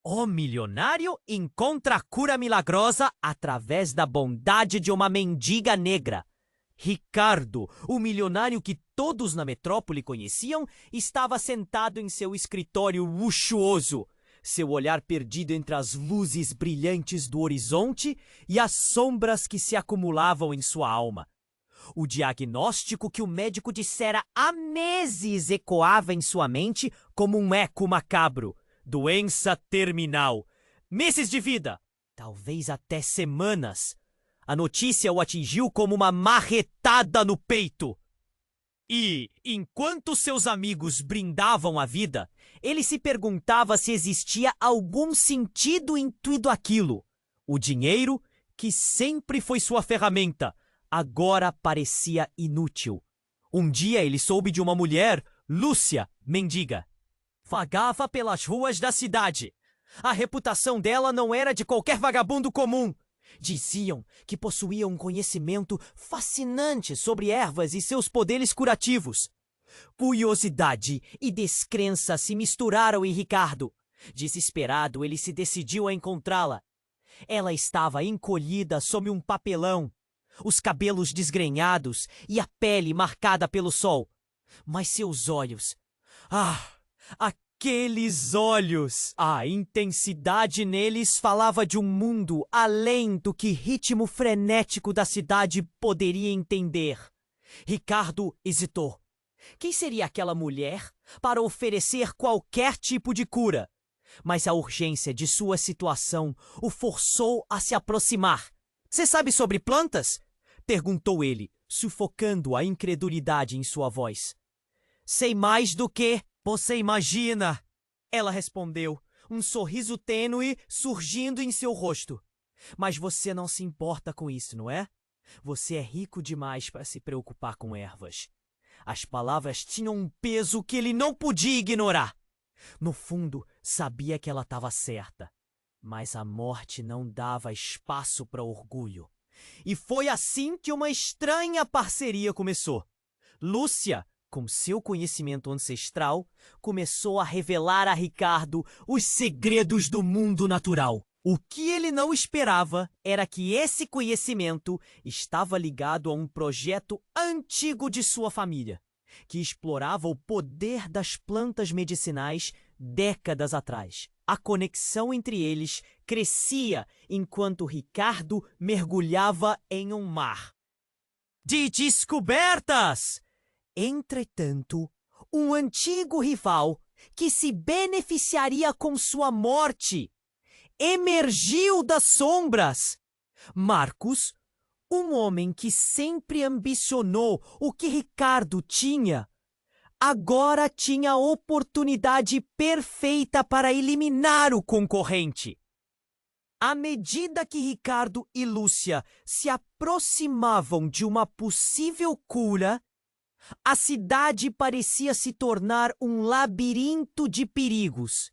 O milionário encontra a cura milagrosa através da bondade de uma mendiga negra. Ricardo, o milionário que todos na metrópole conheciam, estava sentado em seu escritório luxuoso, seu olhar perdido entre as luzes brilhantes do horizonte e as sombras que se acumulavam em sua alma. O diagnóstico que o médico dissera há meses ecoava em sua mente como um eco macabro. Doença terminal. Meses de vida. Talvez até semanas. A notícia o atingiu como uma marretada no peito. E, enquanto seus amigos brindavam a vida, ele se perguntava se existia algum sentido em tudo aquilo. O dinheiro, que sempre foi sua ferramenta, agora parecia inútil. Um dia ele soube de uma mulher, Lúcia, mendiga. Vagava pelas ruas da cidade. A reputação dela não era de qualquer vagabundo comum. Diziam que possuía um conhecimento fascinante sobre ervas e seus poderes curativos. Curiosidade e descrença se misturaram em Ricardo. Desesperado, ele se decidiu a encontrá-la. Ela estava encolhida sob um papelão, os cabelos desgrenhados e a pele marcada pelo sol. Mas seus olhos... aqueles olhos! A intensidade neles falava de um mundo além do que ritmo frenético da cidade poderia entender. Ricardo hesitou. Quem seria aquela mulher para oferecer qualquer tipo de cura? Mas a urgência de sua situação o forçou a se aproximar. "Você sabe sobre plantas?" perguntou ele, sufocando a incredulidade em sua voz. "Sei mais do que você imagina", ela respondeu, um sorriso tênue surgindo em seu rosto. "Mas você não se importa com isso, não é? Você é rico demais para se preocupar com ervas." As palavras tinham um peso que ele não podia ignorar. No fundo, sabia que ela estava certa. Mas a morte não dava espaço para orgulho. E foi assim que uma estranha parceria começou. Lúcia, com seu conhecimento ancestral, começou a revelar a Ricardo os segredos do mundo natural. O que ele não esperava era que esse conhecimento estava ligado a um projeto antigo de sua família, que explorava o poder das plantas medicinais décadas atrás. A conexão entre eles crescia enquanto Ricardo mergulhava em um mar de descobertas. Entretanto, um antigo rival que se beneficiaria com sua morte emergiu das sombras. Marcos, um homem que sempre ambicionou o que Ricardo tinha, agora tinha a oportunidade perfeita para eliminar o concorrente. À medida que Ricardo e Lúcia se aproximavam de uma possível cura, a cidade parecia se tornar um labirinto de perigos.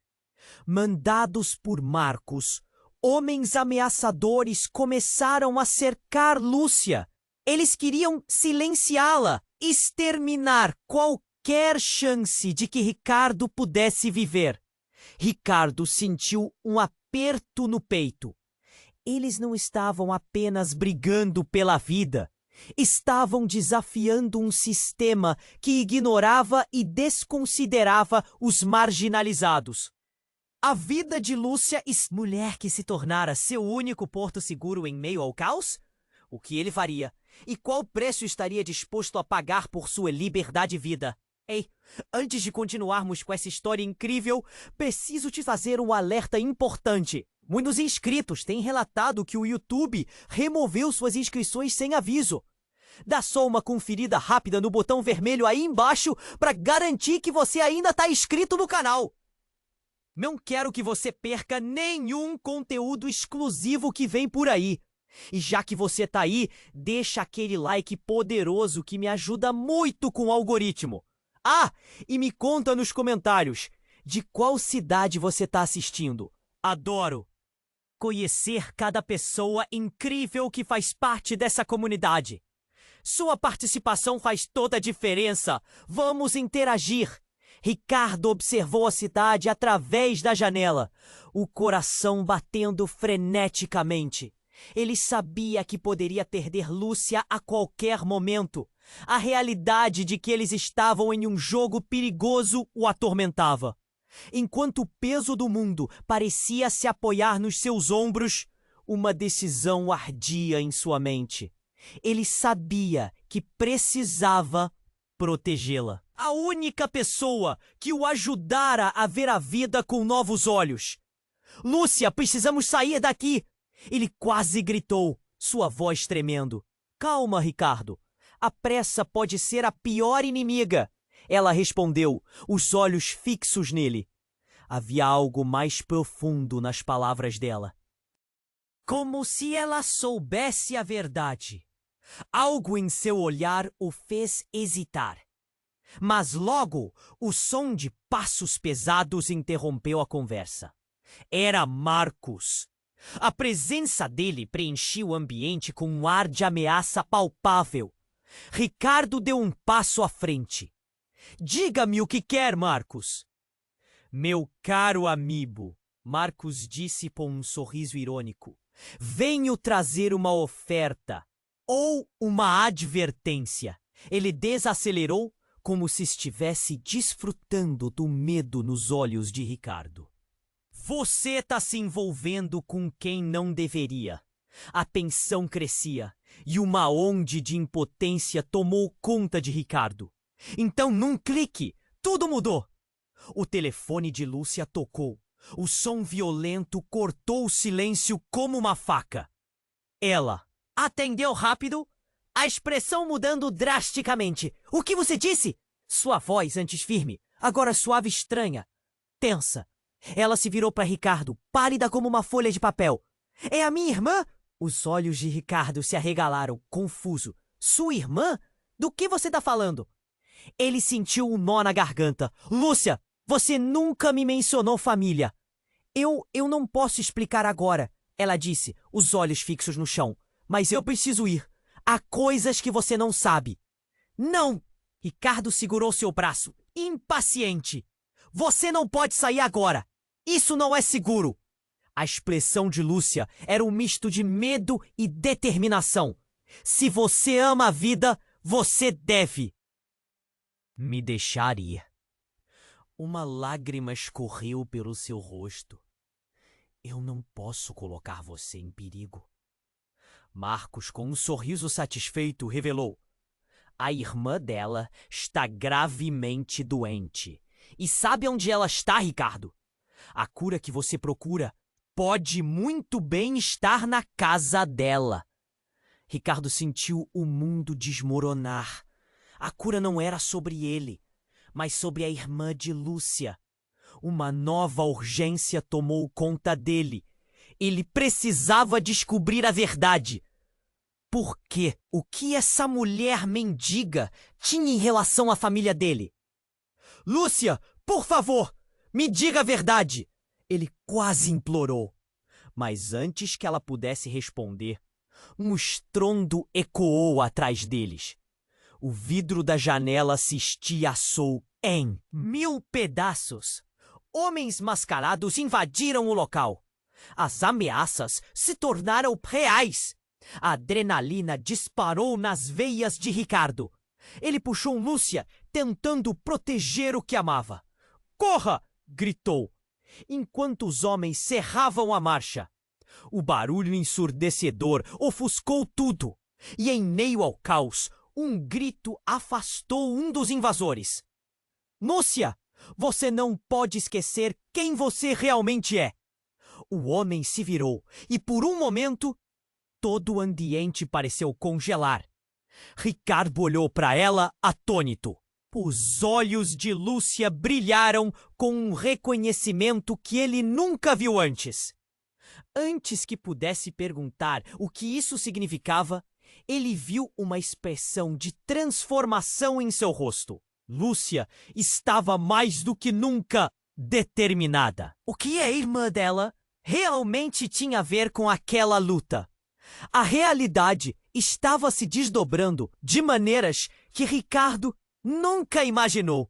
Mandados por Marcos, homens ameaçadores começaram a cercar Lúcia. Eles queriam silenciá-la, exterminar qualquer chance de que Ricardo pudesse viver. Ricardo sentiu um aperto no peito. Eles não estavam apenas brigando pela vida. Estavam desafiando um sistema que ignorava e desconsiderava os marginalizados. A vida de Lúcia, mulher que se tornara seu único porto seguro em meio ao caos? O que ele faria? E qual preço estaria disposto a pagar por sua liberdade e vida? Ei, antes de continuarmos com essa história incrível, preciso te fazer um alerta importante. Muitos inscritos têm relatado que o YouTube removeu suas inscrições sem aviso. Dá só uma conferida rápida no botão vermelho aí embaixo para garantir que você ainda está inscrito no canal. Não quero que você perca nenhum conteúdo exclusivo que vem por aí. E já que você tá aí, deixa aquele like poderoso que me ajuda muito com o algoritmo. Ah, e me conta nos comentários de qual cidade você tá assistindo. Adoro conhecer cada pessoa incrível que faz parte dessa comunidade. Sua participação faz toda a diferença. Vamos interagir. Ricardo observou a cidade através da janela, o coração batendo freneticamente. Ele sabia que poderia perder Lúcia a qualquer momento. A realidade de que eles estavam em um jogo perigoso o atormentava. Enquanto o peso do mundo parecia se apoiar nos seus ombros, uma decisão ardia em sua mente. Ele sabia que precisava protegê-la. A única pessoa que o ajudara a ver a vida com novos olhos. Lúcia, precisamos sair daqui! Ele quase gritou, sua voz tremendo. Calma, Ricardo. A pressa pode ser a pior inimiga. Ela respondeu, os olhos fixos nele. Havia algo mais profundo nas palavras dela. Como se ela soubesse a verdade. Algo em seu olhar o fez hesitar. Mas logo, o som de passos pesados interrompeu a conversa. Era Marcos. A presença dele preenchia o ambiente com um ar de ameaça palpável. Ricardo deu um passo à frente. Diga-me o que quer, Marcos. Meu caro amigo, Marcos disse com um sorriso irônico. Venho trazer uma oferta ou uma advertência. Ele desacelerou como se estivesse desfrutando do medo nos olhos de Ricardo. Você está se envolvendo com quem não deveria. A tensão crescia e uma onda de impotência tomou conta de Ricardo. Então, num clique, tudo mudou. O telefone de Lúcia tocou. O som violento cortou o silêncio como uma faca. Ela atendeu rápido, a expressão mudando drasticamente. O que você disse? Sua voz, antes firme, agora suave e estranha. Tensa. Ela se virou para Ricardo, pálida como uma folha de papel. É a minha irmã? Os olhos de Ricardo se arregalaram, confuso. Sua irmã? Do que você está falando? Ele sentiu um nó na garganta. Lúcia, você nunca me mencionou família. Eu não posso explicar agora, ela disse, os olhos fixos no chão. Mas eu preciso ir. Há coisas que você não sabe. Não! Ricardo segurou seu braço, impaciente. Você não pode sair agora. Isso não é seguro. A expressão de Lúcia era um misto de medo e determinação. Se você ama a vida, você deve me deixar ir. Uma lágrima escorreu pelo seu rosto. Eu não posso colocar você em perigo. Marcos, com um sorriso satisfeito, revelou. A irmã dela está gravemente doente. E sabe onde ela está, Ricardo? A cura que você procura pode muito bem estar na casa dela. Ricardo sentiu o mundo desmoronar. A cura não era sobre ele, mas sobre a irmã de Lúcia. Uma nova urgência tomou conta dele. Ele precisava descobrir a verdade. Por quê? O que essa mulher mendiga tinha em relação à família dele? Lúcia, por favor, me diga a verdade! Ele quase implorou. Mas antes que ela pudesse responder, um estrondo ecoou atrás deles. O vidro da janela se estilhaçou em 1000 pedaços. Homens mascarados invadiram o local. As ameaças se tornaram reais. A adrenalina disparou nas veias de Ricardo. Ele puxou Lúcia, tentando proteger o que amava. Corra! Gritou, enquanto os homens cerravam a marcha. O barulho ensurdecedor ofuscou tudo, e em meio ao caos, um grito afastou um dos invasores. Lúcia, você não pode esquecer quem você realmente é. O homem se virou, e por um momento, todo o ambiente pareceu congelar. Ricardo olhou para ela atônito. Os olhos de Lúcia brilharam com um reconhecimento que ele nunca viu antes. Antes que pudesse perguntar o que isso significava, ele viu uma expressão de transformação em seu rosto. Lúcia estava mais do que nunca determinada. O que a irmã dela realmente tinha a ver com aquela luta? A realidade estava se desdobrando de maneiras que Ricardo nunca imaginou.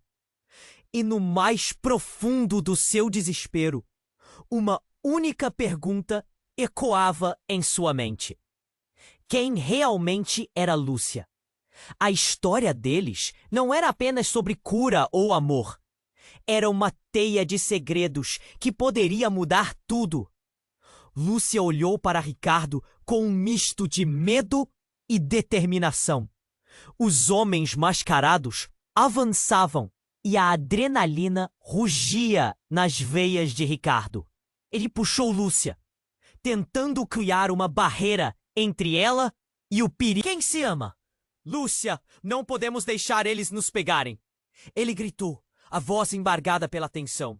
E no mais profundo do seu desespero, uma única pergunta ecoava em sua mente: quem realmente era Lúcia? A história deles não era apenas sobre cura ou amor. Era uma teia de segredos que poderia mudar tudo. Lúcia olhou para Ricardo com um misto de medo e determinação. Os homens mascarados avançavam e a adrenalina rugia nas veias de Ricardo. Ele puxou Lúcia, tentando criar uma barreira entre ela e o perigo. Quem se ama? Lúcia, não podemos deixar eles nos pegarem. Ele gritou, a voz embargada pela tensão.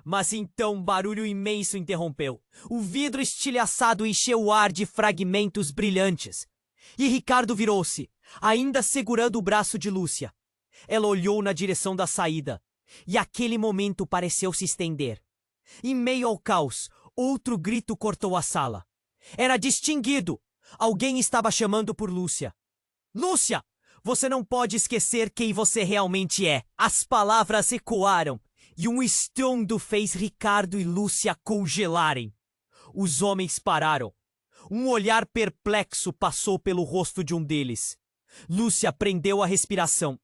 Mas então um barulho imenso interrompeu. O vidro estilhaçado encheu o ar de fragmentos brilhantes. E Ricardo virou-se, ainda segurando o braço de Lúcia. Ela olhou na direção da saída, e aquele momento pareceu se estender. Em meio ao caos, outro grito cortou a sala. Era distinguido. Alguém estava chamando por Lúcia. Lúcia, você não pode esquecer quem você realmente é. As palavras ecoaram, e um estrondo fez Ricardo e Lúcia congelarem. Os homens pararam. Um olhar perplexo passou pelo rosto de um deles. Lúcia prendeu a respiração,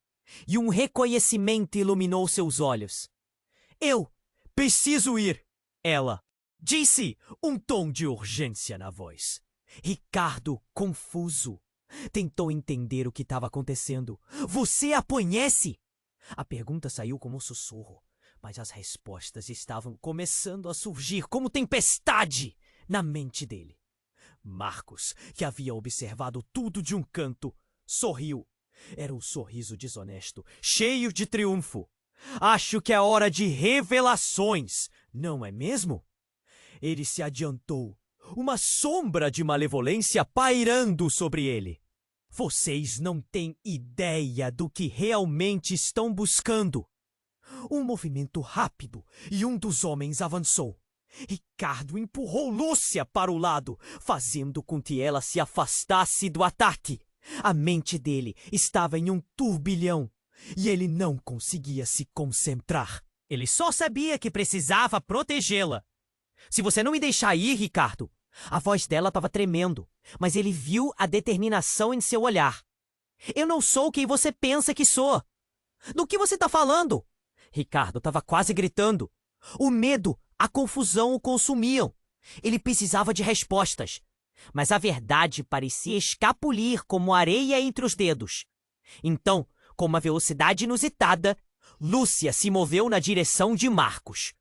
e um reconhecimento iluminou seus olhos. Eu preciso ir, ela disse, um tom de urgência na voz. Ricardo, confuso, tentou entender o que estava acontecendo. Você a conhece? A pergunta saiu como um sussurro, mas as respostas estavam começando a surgir como tempestade na mente dele. Marcos, que havia observado tudo de um canto, sorriu. Era um sorriso desonesto, cheio de triunfo. Acho que é hora de revelações, não é mesmo? Ele se adiantou, uma sombra de malevolência pairando sobre ele. Vocês não têm ideia do que realmente estão buscando. Um movimento rápido e um dos homens avançou. Ricardo empurrou Lúcia para o lado, fazendo com que ela se afastasse do ataque. A mente dele estava em um turbilhão e ele não conseguia se concentrar. Ele só sabia que precisava protegê-la. Se você não me deixar ir, Ricardo... A voz dela estava tremendo, mas ele viu a determinação em seu olhar. Eu não sou quem você pensa que sou. Do que você está falando? Ricardo estava quase gritando. O medo, a confusão o consumiam. Ele precisava de respostas. Mas a verdade parecia escapulir como areia entre os dedos. Então, com uma velocidade inusitada, Lúcia se moveu na direção de Marcos.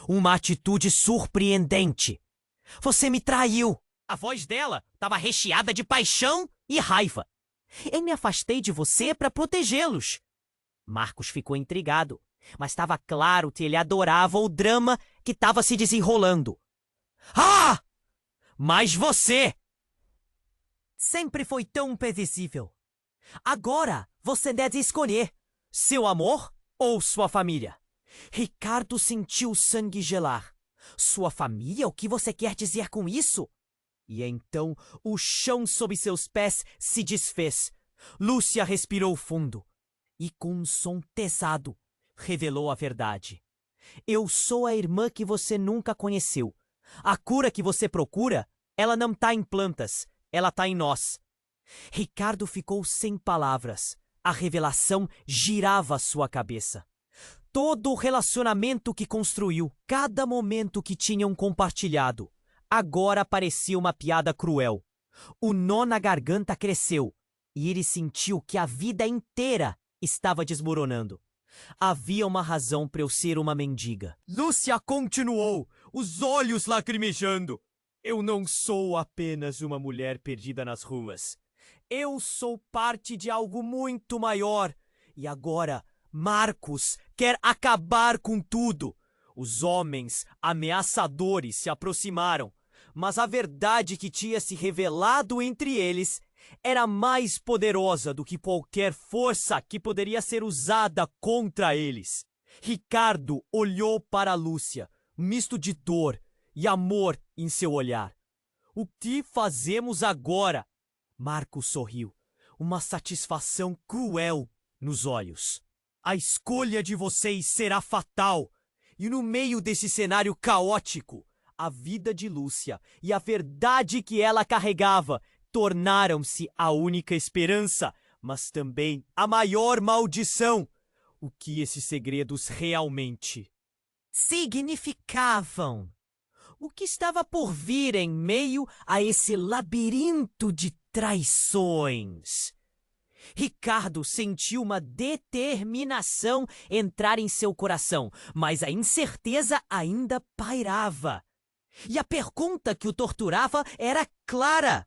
Uma atitude surpreendente. Você me traiu! A voz dela estava recheada de paixão e raiva. Eu me afastei de você para protegê-los. Marcos ficou intrigado, mas estava claro que ele adorava o drama que estava se desenrolando. Ah! Mas você! Sempre foi tão previsível. Agora você deve escolher seu amor ou sua família. Ricardo sentiu o sangue gelar. Sua família? O que você quer dizer com isso? E então o chão sob seus pés se desfez. Lúcia respirou fundo e, com um som pesado, revelou a verdade. Eu sou a irmã que você nunca conheceu. A cura que você procura, ela não está em plantas, ela está em nós. Ricardo ficou sem palavras. A revelação girava sua cabeça. Todo o relacionamento que construiu, cada momento que tinham compartilhado, agora parecia uma piada cruel. O nó na garganta cresceu e ele sentiu que a vida inteira estava desmoronando. Havia uma razão para eu ser uma mendiga. Lúcia continuou, os olhos lacrimejando. Eu não sou apenas uma mulher perdida nas ruas. Eu sou parte de algo muito maior. E agora, Marcos quer acabar com tudo. Os homens ameaçadores se aproximaram, mas a verdade que tinha se revelado entre eles era mais poderosa do que qualquer força que poderia ser usada contra eles. Ricardo olhou para Lúcia, misto de dor e amor em seu olhar. O que fazemos agora? Marcos sorriu, uma satisfação cruel nos olhos. A escolha de vocês será fatal. E no meio desse cenário caótico, a vida de Lúcia e a verdade que ela carregava tornaram-se a única esperança, mas também a maior maldição. O que esses segredos realmente significavam? O que estava por vir em meio a esse labirinto de traições? Ricardo sentiu uma determinação entrar em seu coração, mas a incerteza ainda pairava. E a pergunta que o torturava era clara: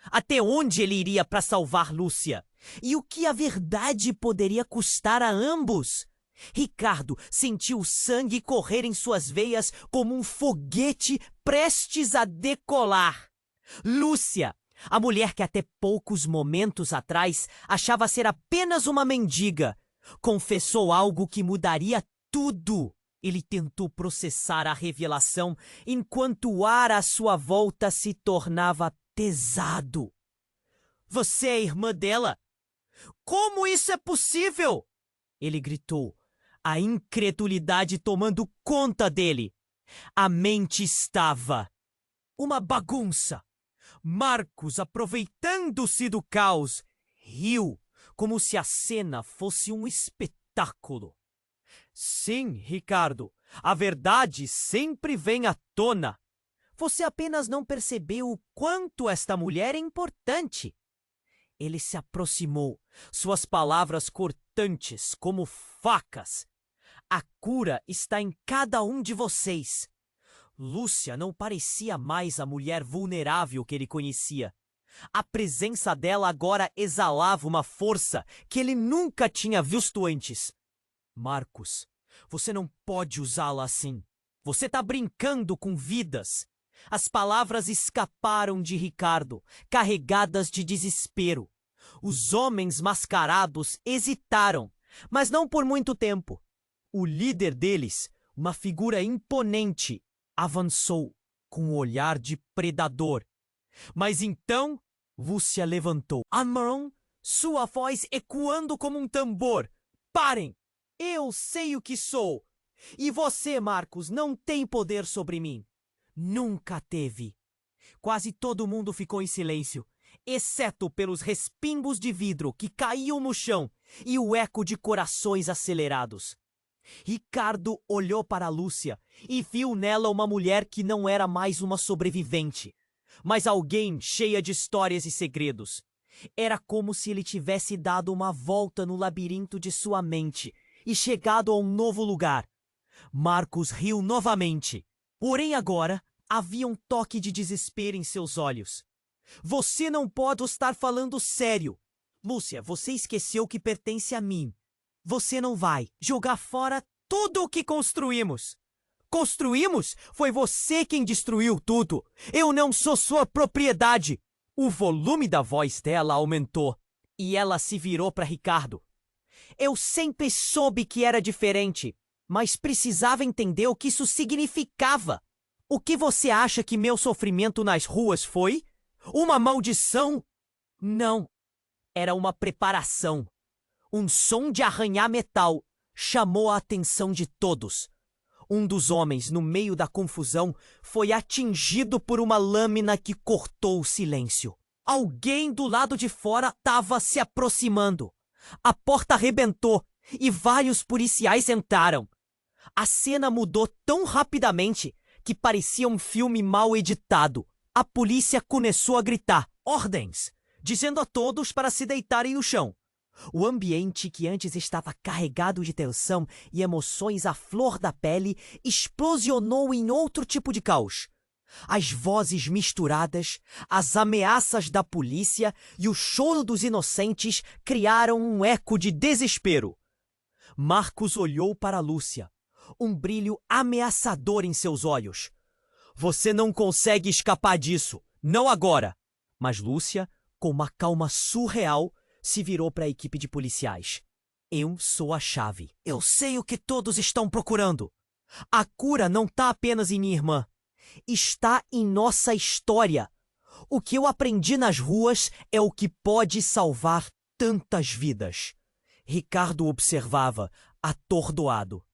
até onde ele iria para salvar Lúcia? E o que a verdade poderia custar a ambos? Ricardo sentiu o sangue correr em suas veias como um foguete prestes a decolar. Lúcia, a mulher que até poucos momentos atrás achava ser apenas uma mendiga, confessou algo que mudaria tudo. Ele tentou processar a revelação enquanto o ar à sua volta se tornava pesado. Você é irmã dela? Como isso é possível? Ele gritou, a incredulidade tomando conta dele. A mente estava uma bagunça. Marcos, aproveitando-se do caos, riu como se a cena fosse um espetáculo. Sim, Ricardo, a verdade sempre vem à tona. Você apenas não percebeu o quanto esta mulher é importante. Ele se aproximou, suas palavras cortantes como facas. A cura está em cada um de vocês. Lúcia não parecia mais a mulher vulnerável que ele conhecia. A presença dela agora exalava uma força que ele nunca tinha visto antes. Marcos, você não pode usá-la assim. Você está brincando com vidas. As palavras escaparam de Ricardo, carregadas de desespero. Os homens mascarados hesitaram, mas não por muito tempo. O líder deles, uma figura imponente, avançou com um olhar de predador. Mas então, Lúcia levantou a mão, sua voz ecoando como um tambor. Parem! Eu sei o que sou! E você, Marcos, não tem poder sobre mim. Nunca teve. Quase todo mundo ficou em silêncio, exceto pelos respingos de vidro que caíam no chão e o eco de corações acelerados. Ricardo olhou para Lúcia e viu nela uma mulher que não era mais uma sobrevivente, mas alguém cheia de histórias e segredos. Era como se ele tivesse dado uma volta no labirinto de sua mente e chegado a um novo lugar. Marcos riu novamente, porém agora havia um toque de desespero em seus olhos. Você não pode estar falando sério. Lúcia, você esqueceu que pertence a mim. Você não vai jogar fora tudo o que construímos. Construímos? Foi você quem destruiu tudo. Eu não sou sua propriedade. O volume da voz dela aumentou e ela se virou para Ricardo. Eu sempre soube que era diferente, mas precisava entender o que isso significava. O que você acha que meu sofrimento nas ruas foi? Uma maldição? Não. Era uma preparação. Um som de arranhar metal chamou a atenção de todos. Um dos homens, no meio da confusão, foi atingido por uma lâmina que cortou o silêncio. Alguém do lado de fora estava se aproximando. A porta arrebentou e vários policiais entraram. A cena mudou tão rapidamente que parecia um filme mal editado. A polícia começou a gritar ordens, dizendo a todos para se deitarem no chão. O ambiente, que antes estava carregado de tensão e emoções à flor da pele, explosionou em outro tipo de caos. As vozes misturadas, as ameaças da polícia e o choro dos inocentes criaram um eco de desespero. Marcos olhou para Lúcia, um brilho ameaçador em seus olhos. Você não consegue escapar disso, não agora. Mas Lúcia, com uma calma surreal, se virou para a equipe de policiais. Eu sou a chave. Eu sei o que todos estão procurando. A cura não está apenas em minha irmã. Está em nossa história. O que eu aprendi nas ruas é o que pode salvar tantas vidas. Ricardo observava, atordoado.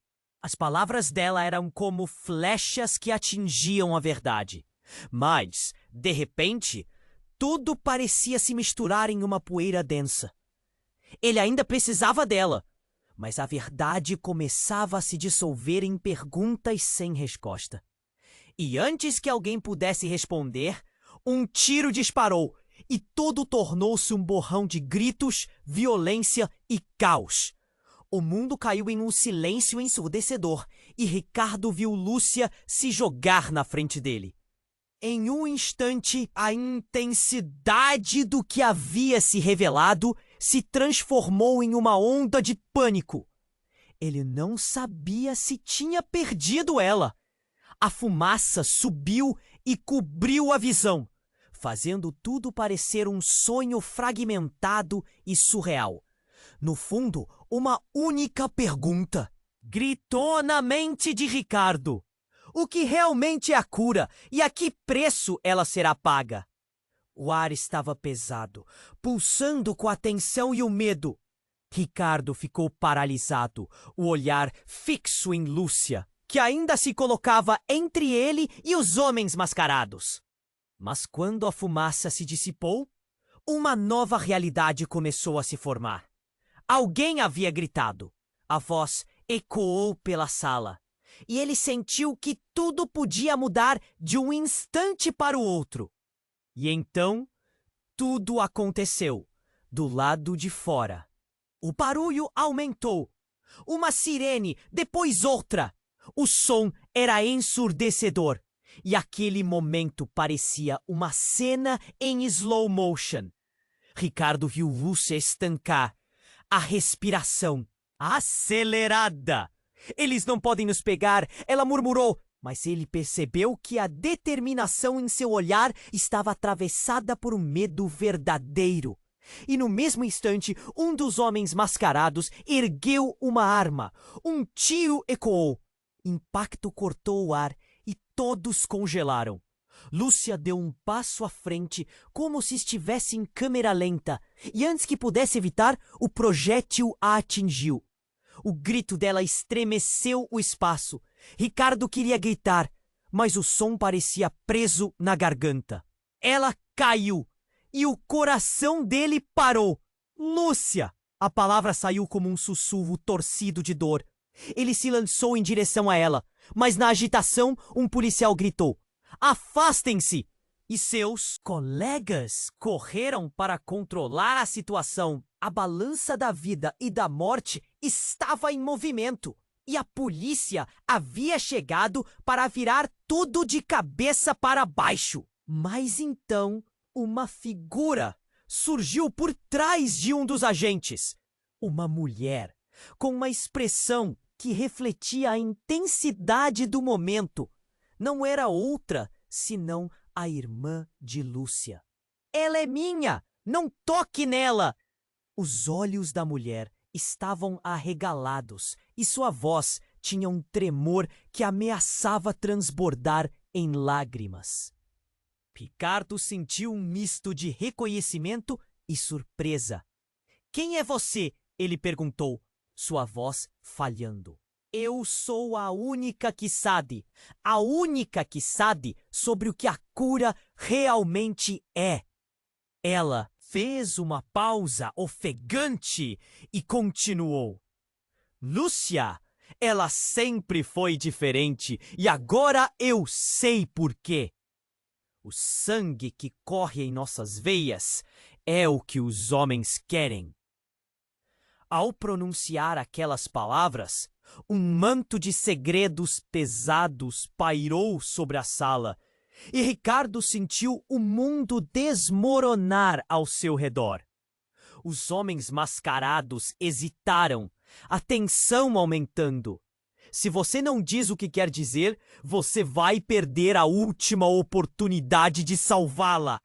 As palavras dela eram como flechas que atingiam a verdade. Mas, de repente, tudo parecia se misturar em uma poeira densa. Ele ainda precisava dela, mas a verdade começava a se dissolver em perguntas sem resposta. E antes que alguém pudesse responder, um tiro disparou e tudo tornou-se um borrão de gritos, violência e caos. O mundo caiu em um silêncio ensurdecedor e Ricardo viu Lúcia se jogar na frente dele. Em um instante, a intensidade do que havia se revelado se transformou em uma onda de pânico. Ele não sabia se tinha perdido ela. A fumaça subiu e cobriu a visão, fazendo tudo parecer um sonho fragmentado e surreal. No fundo, uma única pergunta gritou na mente de Ricardo. O que realmente é a cura e a que preço ela será paga? O ar estava pesado, pulsando com a tensão e o medo. Ricardo ficou paralisado, o olhar fixo em Lúcia, que ainda se colocava entre ele e os homens mascarados. Mas quando a fumaça se dissipou, uma nova realidade começou a se formar. Alguém havia gritado. A voz ecoou pela sala. E ele sentiu que tudo podia mudar de um instante para o outro. E então, tudo aconteceu, do lado de fora. O barulho aumentou. Uma sirene, depois outra. O som era ensurdecedor. E aquele momento parecia uma cena em slow motion. Ricardo viu Lúcia estancar. A respiração acelerada. Eles não podem nos pegar, ela murmurou, mas ele percebeu que a determinação em seu olhar estava atravessada por um medo verdadeiro. E no mesmo instante, um dos homens mascarados ergueu uma arma. Um tiro ecoou. Impacto cortou o ar e todos congelaram. Lúcia deu um passo à frente, como se estivesse em câmera lenta, e antes que pudesse evitar, o projétil a atingiu. O grito dela estremeceu o espaço. Ricardo queria gritar, mas o som parecia preso na garganta. Ela caiu e o coração dele parou. Lúcia! A palavra saiu como um sussurro torcido de dor. Ele se lançou em direção a ela, mas na agitação um policial gritou: "Afastem-se!" E seus colegas correram para controlar a situação. A balança da vida e da morte estava em movimento. E a polícia havia chegado para virar tudo de cabeça para baixo. Mas então, uma figura surgiu por trás de um dos agentes. Uma mulher, com uma expressão que refletia a intensidade do momento. Não era outra, senão a irmã de Lúcia. "Ela é minha! Não toque nela!" Os olhos da mulher estavam arregalados e sua voz tinha um tremor que ameaçava transbordar em lágrimas. Ricardo sentiu um misto de reconhecimento e surpresa. "Quem é você?" ele perguntou, sua voz falhando. "Eu sou a única que sabe sobre o que a cura realmente é." Ela fez uma pausa ofegante e continuou: "Lúcia, ela sempre foi diferente e agora eu sei por quê. O sangue que corre em nossas veias é o que os homens querem." Ao pronunciar aquelas palavras, um manto de segredos pesados pairou sobre a sala e Ricardo sentiu o mundo desmoronar ao seu redor. Os homens mascarados hesitaram, a tensão aumentando. Se você não diz o que quer dizer, você vai perder a última oportunidade de salvá-la.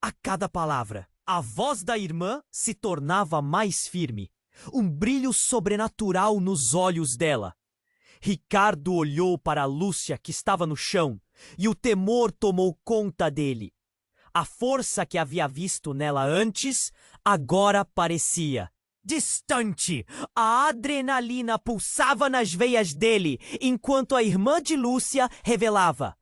A cada palavra, a voz da irmã se tornava mais firme, um brilho sobrenatural nos olhos dela. Ricardo olhou para a Lúcia que estava no chão e o temor tomou conta dele. A força que havia visto nela antes agora parecia distante. A adrenalina pulsava nas veias dele, enquanto a irmã de Lúcia revelava: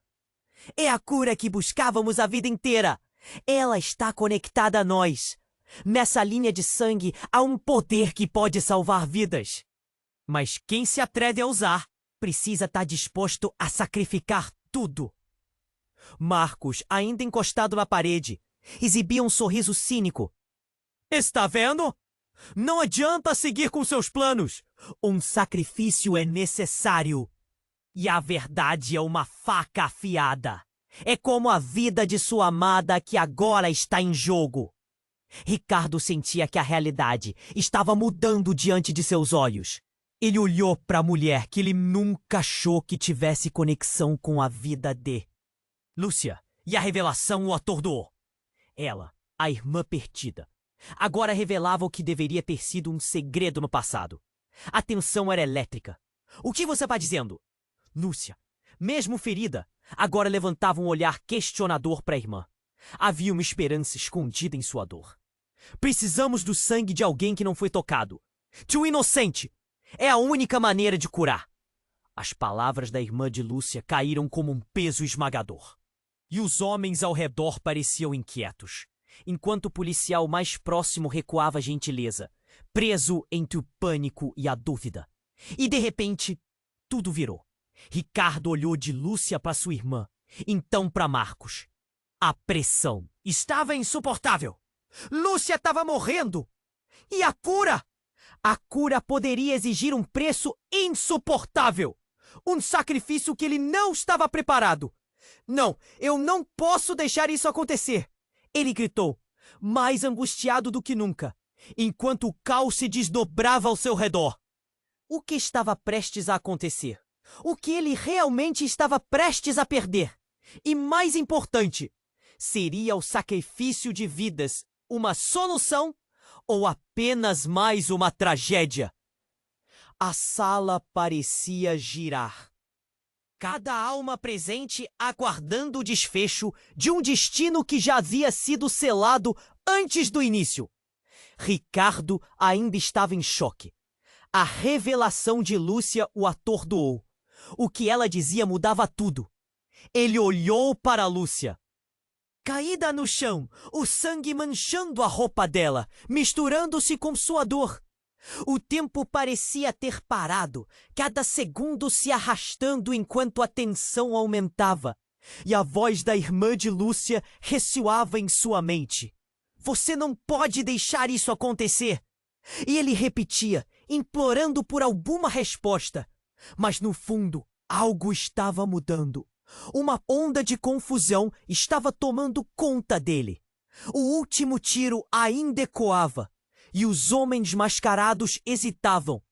é a cura que buscávamos a vida inteira. Ela está conectada a nós. Nessa linha de sangue há um poder que pode salvar vidas. Mas quem se atreve a usar precisa estar disposto a sacrificar tudo. Marcos, ainda encostado na parede, exibia um sorriso cínico. Está vendo? Não adianta seguir com seus planos. Um sacrifício é necessário. E a verdade é uma faca afiada. É como a vida de sua amada que agora está em jogo. Ricardo sentia que a realidade estava mudando diante de seus olhos. Ele olhou para a mulher que ele nunca achou que tivesse conexão com a vida de Lúcia, e a revelação o atordoou. Ela, a irmã perdida, agora revelava o que deveria ter sido um segredo no passado. A tensão era elétrica. O que você está dizendo? Lúcia, mesmo ferida, agora levantava um olhar questionador para a irmã. Havia uma esperança escondida em sua dor. Precisamos do sangue de alguém que não foi tocado. De um inocente. É a única maneira de curar. As palavras da irmã de Lúcia caíram como um peso esmagador. E os homens ao redor pareciam inquietos, enquanto o policial mais próximo recuava a gentileza, preso entre o pânico e a dúvida. E de repente, tudo virou. Ricardo olhou de Lúcia para sua irmã, então para Marcos. A pressão estava insuportável. Lúcia estava morrendo. E a cura? A cura poderia exigir um preço insuportável. Um sacrifício que ele não estava preparado. Não, eu não posso deixar isso acontecer. Ele gritou, mais angustiado do que nunca, enquanto o caos se desdobrava ao seu redor. O que estava prestes a acontecer? O que ele realmente estava prestes a perder? E mais importante, seria o sacrifício de vidas uma solução ou apenas mais uma tragédia? A sala parecia girar. Cada alma presente aguardando o desfecho de um destino que já havia sido selado antes do início. Ricardo ainda estava em choque. A revelação de Lúcia o atordoou. O que ela dizia mudava tudo. Ele olhou para Lúcia. Caída no chão, o sangue manchando a roupa dela, misturando-se com sua dor. O tempo parecia ter parado, cada segundo se arrastando enquanto a tensão aumentava. E a voz da irmã de Lúcia ressoava em sua mente. Você não pode deixar isso acontecer. E ele repetia, implorando por alguma resposta. Mas no fundo, algo estava mudando. Uma onda de confusão estava tomando conta dele. O último tiro ainda ecoava. E os homens mascarados hesitavam.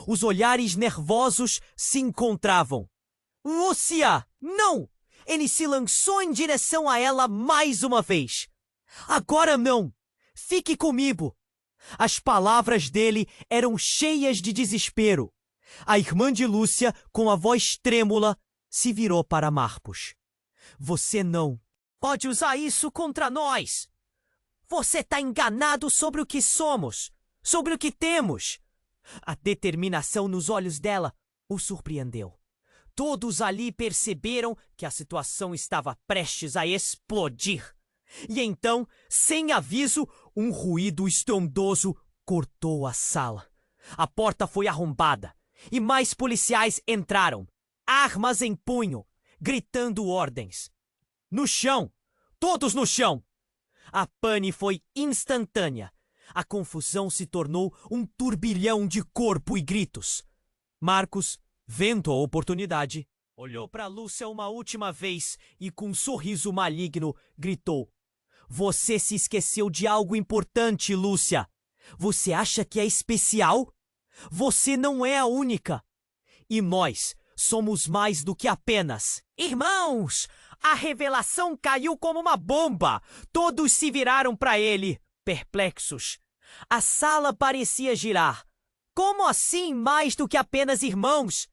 Os olhares nervosos se encontravam. Lúcia! Não! Ele se lançou em direção a ela mais uma vez. Agora não! Fique comigo! As palavras dele eram cheias de desespero. A irmã de Lúcia, com a voz trêmula, se virou para Marcos. Você não pode usar isso contra nós! Você está enganado sobre o que somos, sobre o que temos. A determinação nos olhos dela o surpreendeu. Todos ali perceberam que a situação estava prestes a explodir. E então, sem aviso, um ruído estrondoso cortou a sala. A porta foi arrombada e mais policiais entraram, armas em punho, gritando ordens. No chão! Todos no chão! A pane foi instantânea. A confusão se tornou um turbilhão de corpo e gritos. Marcos, vendo a oportunidade, olhou para Lúcia uma última vez e, com um sorriso maligno, gritou. Você se esqueceu de algo importante, Lúcia. Você acha que é especial? Você não é a única. E nós somos mais do que apenas irmãos! A revelação caiu como uma bomba. Todos se viraram para ele, perplexos. A sala parecia girar. Como assim mais do que apenas irmãos?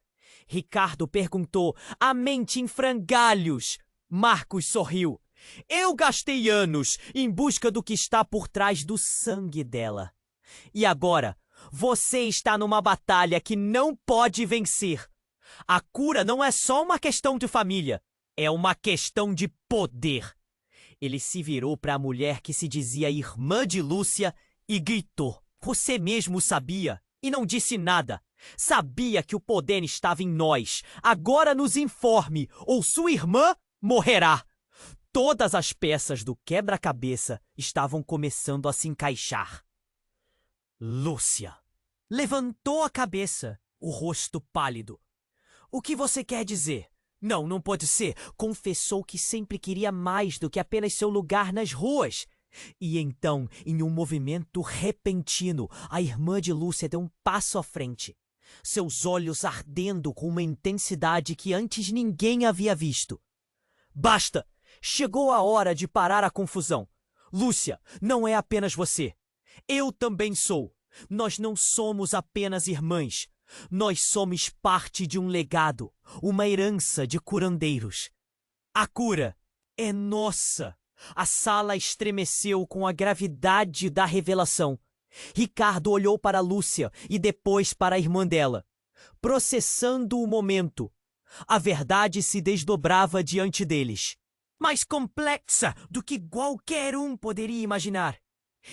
Ricardo perguntou, a mente em frangalhos. Marcos sorriu. Eu gastei anos em busca do que está por trás do sangue dela. E agora, Você está numa batalha que não pode vencer. A cura não é só uma questão de família, é uma questão de poder. Ele se virou para a mulher que se dizia irmã de Lúcia e gritou. Você mesmo sabia e não disse nada. Sabia que o poder estava em nós. Agora nos informe, ou sua irmã morrerá. Todas as peças do quebra-cabeça estavam começando a se encaixar. Lúcia levantou a cabeça, o rosto pálido. O que você quer dizer? Não, não pode ser. Confessou que sempre queria mais do que apenas seu lugar nas ruas. E então, em um movimento repentino, a irmã de Lúcia deu um passo à frente. Seus olhos ardendo com uma intensidade que antes ninguém havia visto. Basta! Chegou a hora de parar a confusão. Lúcia, não é apenas você. Eu também sou. Nós não somos apenas irmãs. Nós somos parte de um legado, uma herança de curandeiros. A cura é nossa. A sala estremeceu com a gravidade da revelação. Ricardo olhou para Lúcia e depois para a irmã dela. Processando o momento, a verdade se desdobrava diante deles. Mais complexa do que qualquer um poderia imaginar.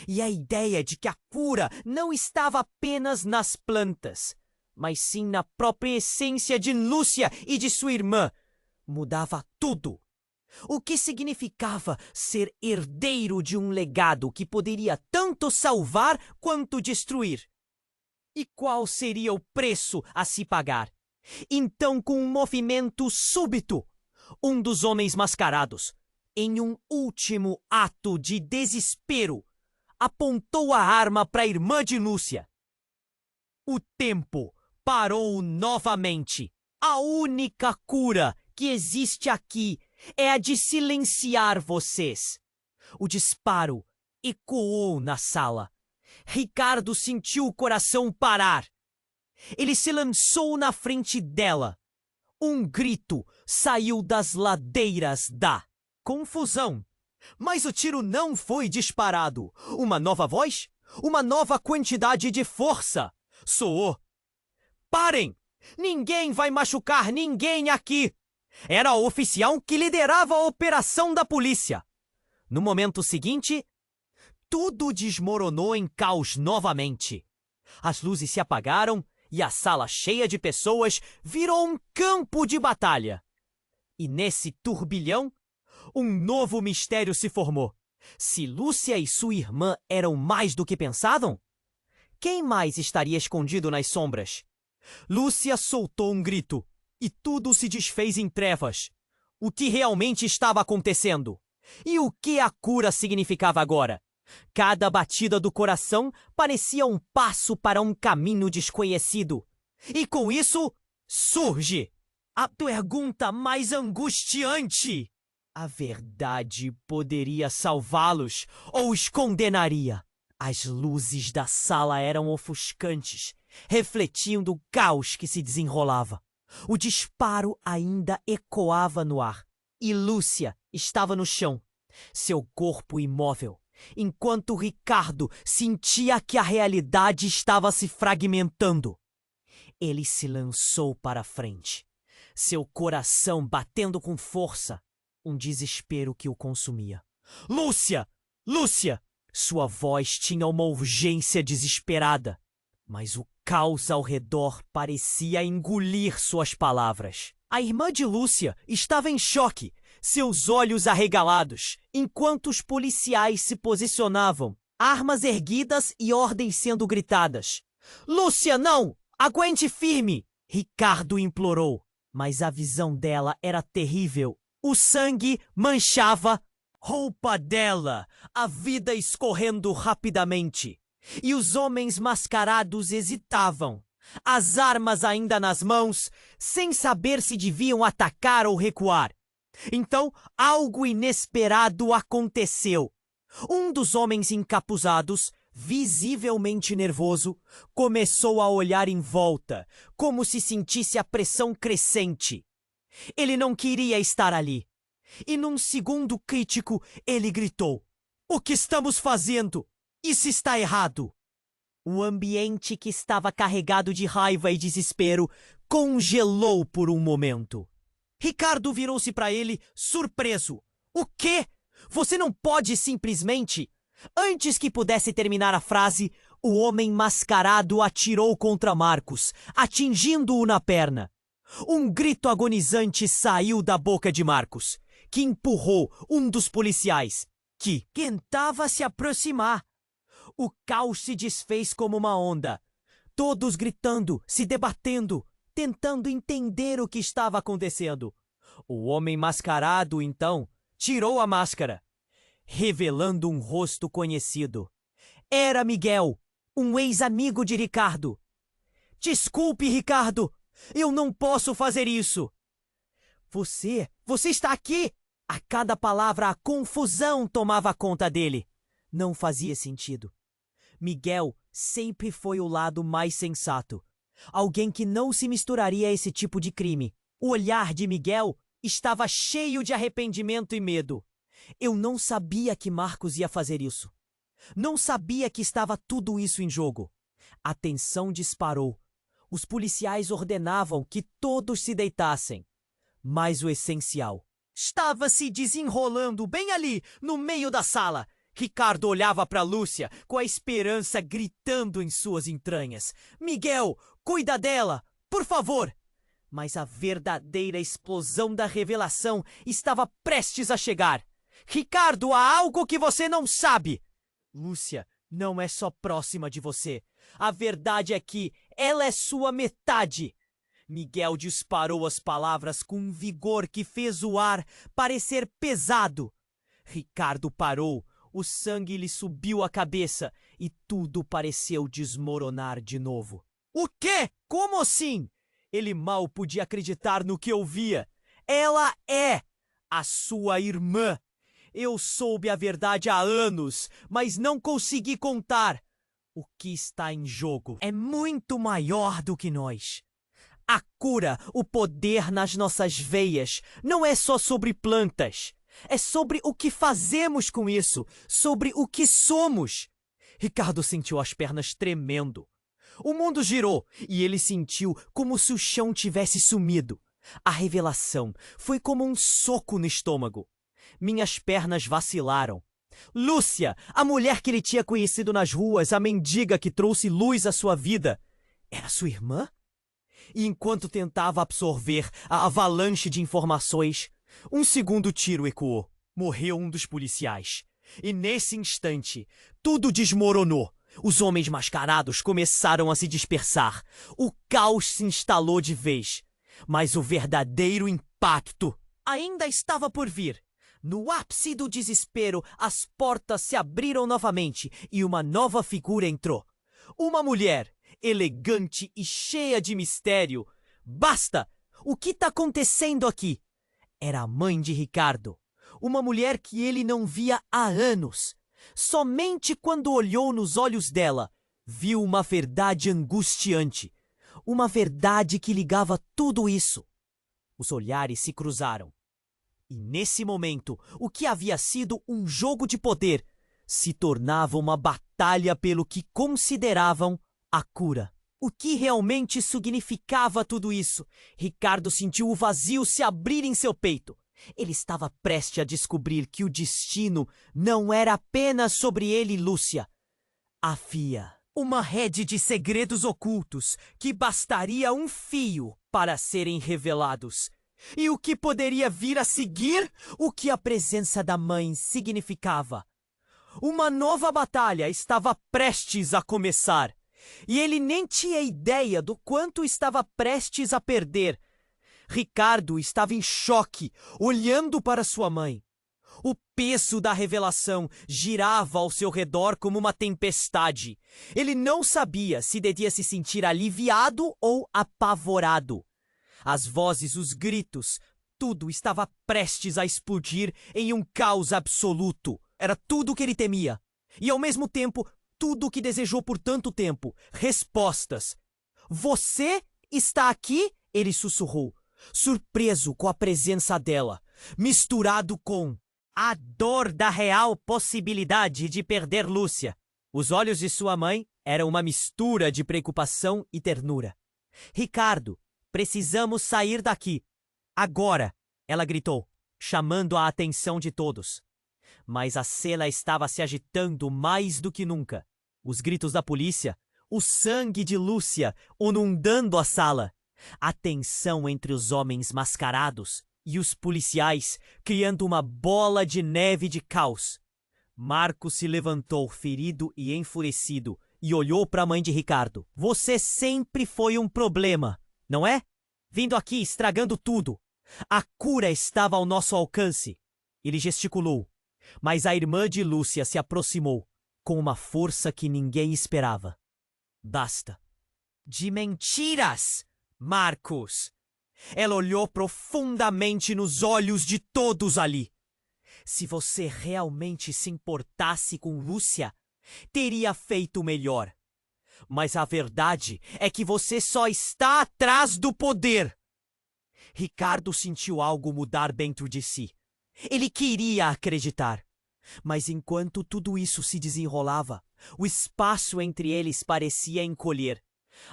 E a ideia de que a cura não estava apenas nas plantas, mas sim na própria essência de Lúcia e de sua irmã, mudava tudo. O que significava ser herdeiro de um legado que poderia tanto salvar quanto destruir? E qual seria o preço a se pagar? Então, com um movimento súbito, um dos homens mascarados, em um último ato de desespero, apontou a arma para a irmã de Lúcia. O tempo parou novamente. A única cura que existe aqui é a de silenciar vocês. O disparo ecoou na sala. Ricardo sentiu o coração parar. Ele se lançou na frente dela. Um grito saiu das ladeiras da confusão. Mas o tiro não foi disparado. Uma nova voz? Uma nova quantidade de força soou. Parem! Ninguém vai machucar ninguém aqui! Era o oficial que liderava a operação da polícia. No momento seguinte, tudo desmoronou em caos novamente. As luzes se apagaram e a sala cheia de pessoas virou um campo de batalha. E nesse turbilhão, um novo mistério se formou. Se Lúcia e sua irmã eram mais do que pensavam, quem mais estaria escondido nas sombras? Lúcia soltou um grito e tudo se desfez em trevas. O que realmente estava acontecendo? E o que a cura significava agora? Cada batida do coração parecia um passo para um caminho desconhecido. E com isso, surge a pergunta mais angustiante. A verdade poderia salvá-los ou os condenaria? As luzes da sala eram ofuscantes, refletindo o caos que se desenrolava. O disparo ainda ecoava no ar. E Lúcia estava no chão, seu corpo imóvel, enquanto Ricardo sentia que a realidade estava se fragmentando. Ele se lançou para a frente, seu coração batendo com força, um desespero que o consumia. Lúcia! Lúcia! Sua voz tinha uma urgência desesperada, mas o caos ao redor parecia engolir suas palavras. A irmã de Lúcia estava em choque, seus olhos arregalados, enquanto os policiais se posicionavam, armas erguidas e ordens sendo gritadas. Lúcia, não! Aguente firme! Ricardo implorou, mas a visão dela era terrível. O sangue manchava roupa dela, a vida escorrendo rapidamente. E os homens mascarados hesitavam, as armas ainda nas mãos, sem saber se deviam atacar ou recuar. Então, algo inesperado aconteceu. Um dos homens encapuzados, visivelmente nervoso, começou a olhar em volta, como se sentisse a pressão crescente. Ele não queria estar ali. E num segundo crítico, ele gritou: "O que estamos fazendo? Isso está errado!" O ambiente, que estava carregado de raiva e desespero, congelou por um momento. Ricardo virou-se para ele, surpreso. O quê? Você não pode simplesmente... Antes que pudesse terminar a frase, o homem mascarado atirou contra Marcos, atingindo-o na perna. Um grito agonizante saiu da boca de Marcos, que empurrou um dos policiais, que tentava se aproximar. O caos se desfez como uma onda. Todos gritando, se debatendo, tentando entender o que estava acontecendo. O homem mascarado, então, tirou a máscara, revelando um rosto conhecido. Era Miguel, um ex-amigo de Ricardo. Desculpe, Ricardo, eu não posso fazer isso. Você está aqui? A cada palavra a confusão tomava conta dele. Não fazia sentido. Miguel sempre foi o lado mais sensato. Alguém que não se misturaria a esse tipo de crime. O olhar de Miguel estava cheio de arrependimento e medo. Eu não sabia que Marcos ia fazer isso. Não sabia que estava tudo isso em jogo. A tensão disparou. Os policiais ordenavam que todos se deitassem. Mas o essencial estava se desenrolando bem ali, no meio da sala. Ricardo olhava para Lúcia com a esperança gritando em suas entranhas. Miguel, cuida dela, por favor! Mas a verdadeira explosão da revelação estava prestes a chegar. Ricardo, há algo que você não sabe. Lúcia não é só próxima de você. A verdade é que ela é sua metade. Miguel disparou as palavras com um vigor que fez o ar parecer pesado. Ricardo parou, o sangue lhe subiu à cabeça e tudo pareceu desmoronar de novo. O quê? Como assim? Ele mal podia acreditar no que ouvia. Ela é a sua irmã. Eu soube a verdade há anos, mas não consegui contar. O que está em jogo é muito maior do que nós. A cura, o poder nas nossas veias, não é só sobre plantas. É sobre o que fazemos com isso, sobre o que somos. Ricardo sentiu as pernas tremendo. O mundo girou e ele sentiu como se o chão tivesse sumido. A revelação foi como um soco no estômago. Minhas pernas vacilaram. Lúcia, a mulher que ele tinha conhecido nas ruas, a mendiga que trouxe luz à sua vida, era sua irmã? E enquanto tentava absorver a avalanche de informações, um segundo tiro ecoou. Morreu um dos policiais. E nesse instante, tudo desmoronou. Os homens mascarados começaram a se dispersar. O caos se instalou de vez. Mas o verdadeiro impacto ainda estava por vir. No ápice do desespero, as portas se abriram novamente e uma nova figura entrou. Uma mulher, elegante e cheia de mistério. Basta! O que está acontecendo aqui? Era a mãe de Ricardo. Uma mulher que ele não via há anos. Somente quando olhou nos olhos dela, viu uma verdade angustiante. Uma verdade que ligava tudo isso. Os olhares se cruzaram. E nesse momento, o que havia sido um jogo de poder se tornava uma batalha pelo que consideravam a cura. O que realmente significava tudo isso? Ricardo sentiu o vazio se abrir em seu peito. Ele estava prestes a descobrir que o destino não era apenas sobre ele e Lúcia. Havia uma rede de segredos ocultos que bastaria um fio para serem revelados. E o que poderia vir a seguir? O que a presença da mãe significava? Uma nova batalha estava prestes a começar. E ele nem tinha ideia do quanto estava prestes a perder. Ricardo estava em choque, olhando para sua mãe. O peso da revelação girava ao seu redor como uma tempestade. Ele não sabia se devia se sentir aliviado ou apavorado. As vozes, os gritos, tudo estava prestes a explodir em um caos absoluto. Era tudo o que ele temia. E, ao mesmo tempo, tudo o que desejou por tanto tempo. Respostas. Você está aqui? Ele sussurrou, surpreso com a presença dela, misturado com a dor da real possibilidade de perder Lúcia. Os olhos de sua mãe Era uma mistura de preocupação e ternura. Ricardo, precisamos sair daqui. Agora, ela gritou, chamando a atenção de todos. Mas a cela estava se agitando mais do que nunca. Os gritos da polícia, o sangue de Lúcia inundando a sala, a tensão entre os homens mascarados e os policiais criando uma bola de neve de caos. Marcos se levantou ferido e enfurecido e olhou para a mãe de Ricardo. Você sempre foi um problema, não é? Vindo aqui estragando tudo. A cura estava ao nosso alcance. Ele gesticulou, mas a irmã de Lúcia se aproximou com uma força que ninguém esperava. Basta. De mentiras, Marcos! Ela olhou profundamente nos olhos de todos ali. Se você realmente se importasse com Lúcia, teria feito melhor. Mas a verdade é que você só está atrás do poder. Ricardo sentiu algo mudar dentro de si. Ele queria acreditar. Mas enquanto tudo isso se desenrolava, o espaço entre eles parecia encolher.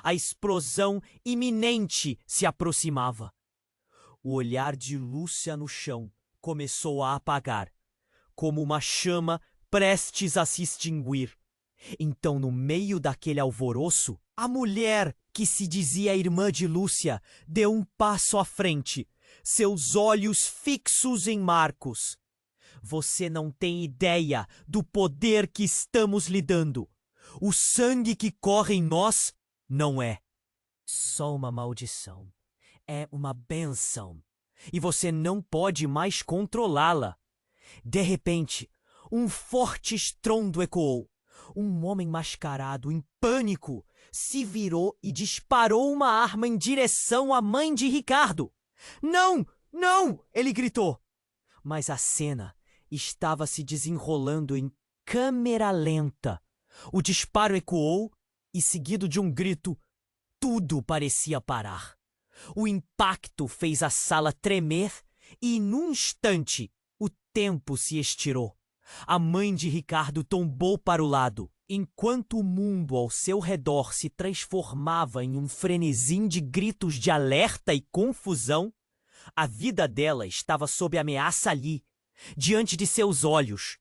A explosão iminente se aproximava. O olhar de Lúcia no chão começou a apagar, como uma chama prestes a se extinguir. Então, no meio daquele alvoroço, a mulher, que se dizia irmã de Lúcia, deu um passo à frente, seus olhos fixos em Marcos. Você não tem ideia do poder que estamos lidando. O sangue que corre em nós não é só uma maldição. É uma bênção. E você não pode mais controlá-la. De repente, um forte estrondo ecoou. Um homem mascarado, em pânico, se virou e disparou uma arma em direção à mãe de Ricardo. Não! Não! Ele gritou. Mas a cena estava se desenrolando em câmera lenta. O disparo ecoou e, seguido de um grito, tudo parecia parar. O impacto fez a sala tremer e, num instante, o tempo se estirou. A mãe de Ricardo tombou para o lado, enquanto o mundo ao seu redor se transformava em um frenesi de gritos de alerta e confusão. A vida dela estava sob ameaça ali, diante de seus olhos.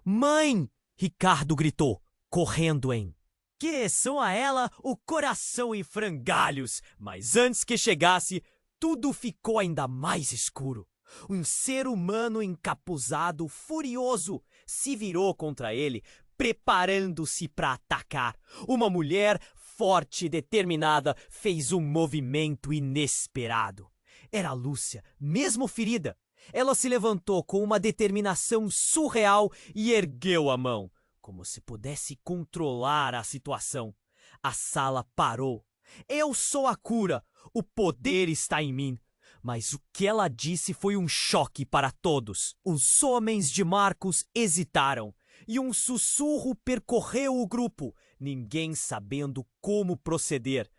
Mãe! Ricardo gritou, correndo em que são a ela o coração em frangalhos, mas antes que chegasse, tudo ficou ainda mais escuro. Um ser humano encapuzado, furioso, se virou contra ele, preparando-se para atacar. Uma mulher forte e determinada fez um movimento inesperado. Era Lúcia, mesmo ferida. Ela se levantou com uma determinação surreal e ergueu a mão, como se pudesse controlar a situação. A sala parou. Eu sou a cura. O poder está em mim. Mas o que ela disse foi um choque para todos. Os homens de Marcos hesitaram e um sussurro percorreu o grupo, ninguém sabendo como proceder.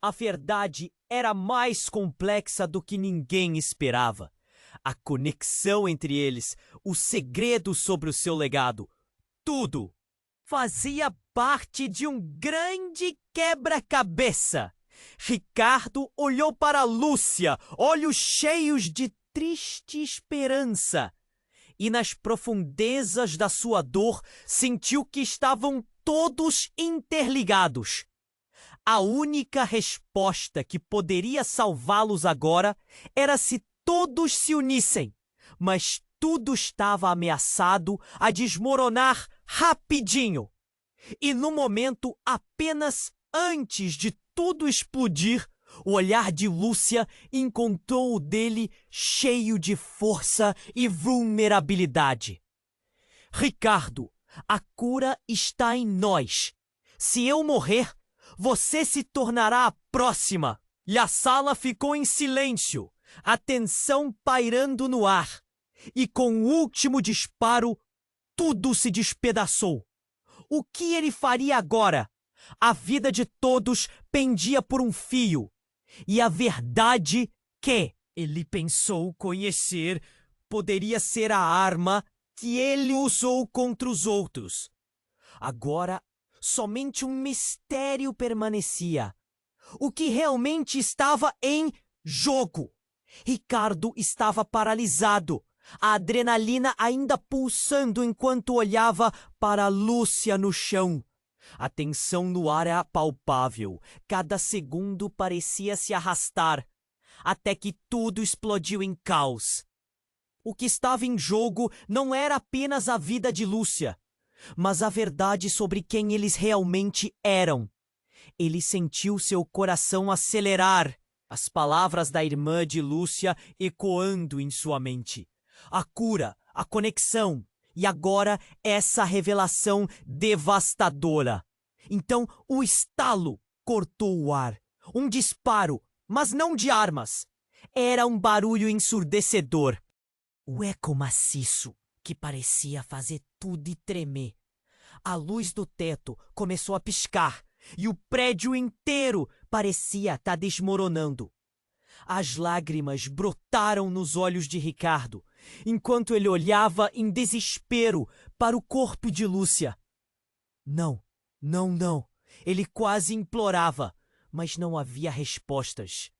A verdade era mais complexa do que ninguém esperava. A conexão entre eles, o segredo sobre o seu legado, tudo fazia parte de um grande quebra-cabeça. Ricardo olhou para Lúcia, olhos cheios de triste esperança. E nas profundezas da sua dor, sentiu que estavam todos interligados. A única resposta que poderia salvá-los agora era se todos se unissem. Mas tudo estava ameaçado a desmoronar rapidinho. E no momento, apenas antes de tudo explodir, o olhar de Lúcia encontrou o dele cheio de força e vulnerabilidade. Ricardo, a cura está em nós. Se eu morrer, você se tornará a próxima. E a sala ficou em silêncio, a tensão pairando no ar. E com o último disparo, tudo se despedaçou. O que ele faria agora? A vida de todos pendia por um fio. E a verdade que ele pensou conhecer poderia ser a arma que ele usou contra os outros. Agora, Somente um mistério permanecia. O que realmente estava em jogo? Ricardo estava paralisado, a adrenalina ainda pulsando enquanto olhava para Lúcia no chão. A tensão no ar era palpável, cada segundo parecia se arrastar, até que tudo explodiu em caos. O que estava em jogo não era apenas a vida de Lúcia, mas a verdade sobre quem eles realmente eram. Ele sentiu seu coração acelerar, as palavras da irmã de Lúcia ecoando em sua mente. A cura, a conexão, e agora essa revelação devastadora. Então o estalo cortou o ar. Um disparo, mas não de armas. Era um barulho ensurdecedor. O eco maciço que parecia fazer tudo tremer. A luz do teto começou a piscar e o prédio inteiro parecia estar desmoronando. As lágrimas brotaram nos olhos de Ricardo, enquanto ele olhava em desespero para o corpo de Lúcia. Não, não, não. Ele quase implorava, mas não havia respostas.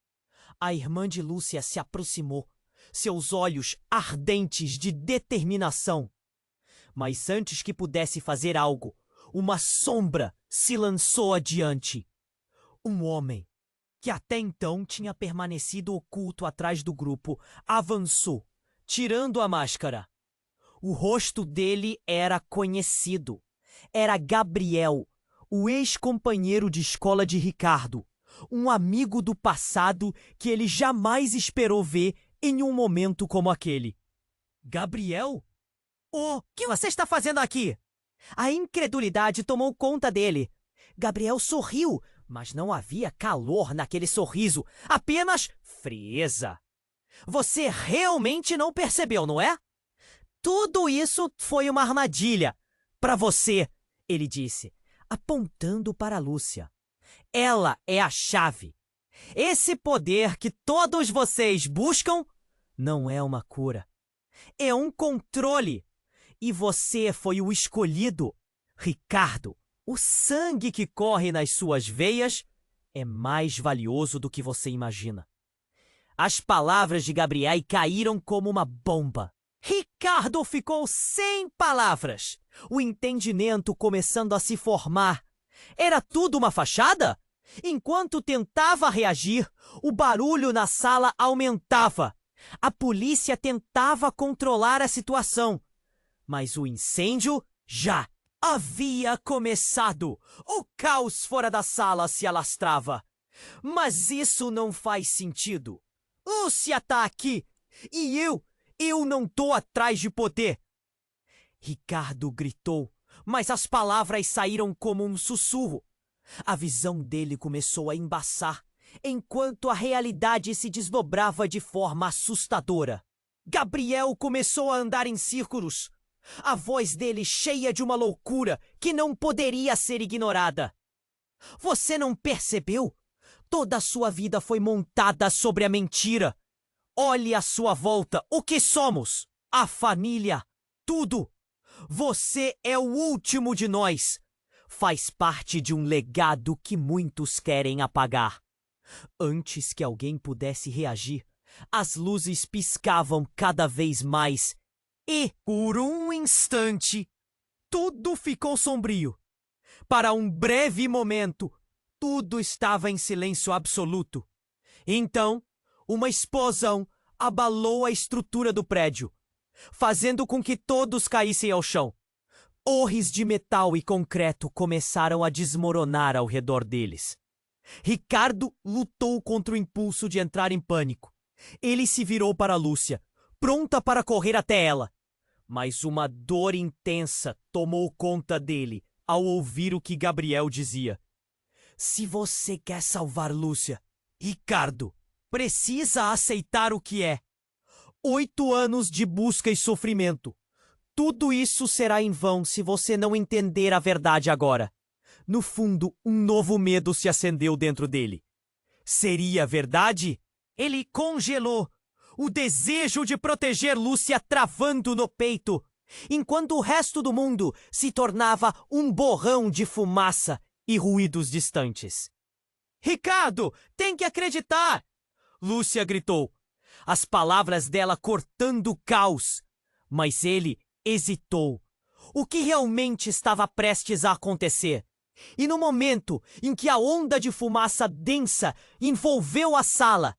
A irmã de Lúcia se aproximou, seus olhos ardentes de determinação. Mas antes que pudesse fazer algo, uma sombra se lançou adiante. Um homem, que até então tinha permanecido oculto atrás do grupo, avançou, tirando a máscara. O rosto dele era conhecido. Era Gabriel, o ex-companheiro de escola de Ricardo, um amigo do passado que ele jamais esperou ver em um momento como aquele. Gabriel? O que você está fazendo aqui? A incredulidade tomou conta dele. Gabriel sorriu, mas não havia calor naquele sorriso, apenas frieza. Você realmente não percebeu, não é? Tudo isso foi uma armadilha. Para você, ele disse, apontando para Lúcia. Ela é a chave. Esse poder que todos vocês buscam não é uma cura. É um controle. E você foi o escolhido. Ricardo, o sangue que corre nas suas veias é mais valioso do que você imagina. As palavras de Gabriel caíram como uma bomba. Ricardo ficou sem palavras. O entendimento começando a se formar. Era tudo uma fachada? Enquanto tentava reagir, o barulho na sala aumentava. A polícia tentava controlar a situação. Mas o incêndio já havia começado. O caos fora da sala se alastrava. Mas isso não faz sentido. Lúcia tá aqui e eu não tô atrás de poder. Ricardo gritou, mas as palavras saíram como um sussurro. A visão dele começou a embaçar, enquanto a realidade se desdobrava de forma assustadora. Gabriel começou a andar em círculos. A voz dele cheia de uma loucura que não poderia ser ignorada. Você não percebeu? Toda a sua vida foi montada sobre a mentira. Olhe à sua volta o que somos. A família. Tudo. Você é o último de nós. Faz parte de um legado que muitos querem apagar. Antes que alguém pudesse reagir, as luzes piscavam cada vez mais. E, por um instante, tudo ficou sombrio. Para um breve momento, tudo estava em silêncio absoluto. Então, uma explosão abalou a estrutura do prédio, fazendo com que todos caíssem ao chão. Torres de metal e concreto começaram a desmoronar ao redor deles. Ricardo lutou contra o impulso de entrar em pânico. Ele se virou para Lúcia, pronta para correr até ela. Mas uma dor intensa tomou conta dele ao ouvir o que Gabriel dizia. Se você quer salvar Lúcia, Ricardo, precisa aceitar o que é. 8 anos de busca e sofrimento. Tudo isso será em vão se você não entender a verdade agora. No fundo, um novo medo se acendeu dentro dele. Seria verdade? Ele congelou. O desejo de proteger Lúcia travando no peito. enquanto o resto do mundo se tornava um borrão de fumaça e ruídos distantes. Ricardo, tem que acreditar! Lúcia gritou, as palavras dela cortando o caos. Mas ele hesitou. O que realmente estava prestes a acontecer? E no momento em que a onda de fumaça densa envolveu a sala,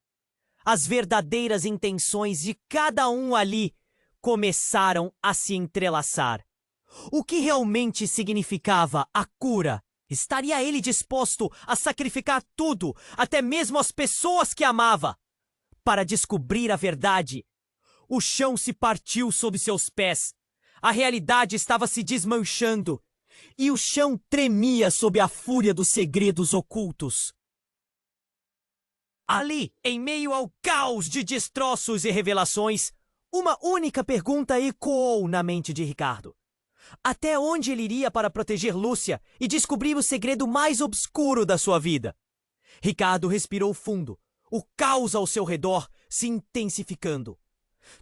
as verdadeiras intenções de cada um ali começaram a se entrelaçar. O que realmente significava a cura? Estaria ele disposto a sacrificar tudo, até mesmo as pessoas que amava, para descobrir a verdade? O chão se partiu sob seus pés. A realidade estava se desmanchando. E o chão tremia sob a fúria dos segredos ocultos. Ali, em meio ao caos de destroços e revelações, uma única pergunta ecoou na mente de Ricardo. Até onde ele iria para proteger Lúcia e descobrir o segredo mais obscuro da sua vida? Ricardo respirou fundo, o caos ao seu redor se intensificando.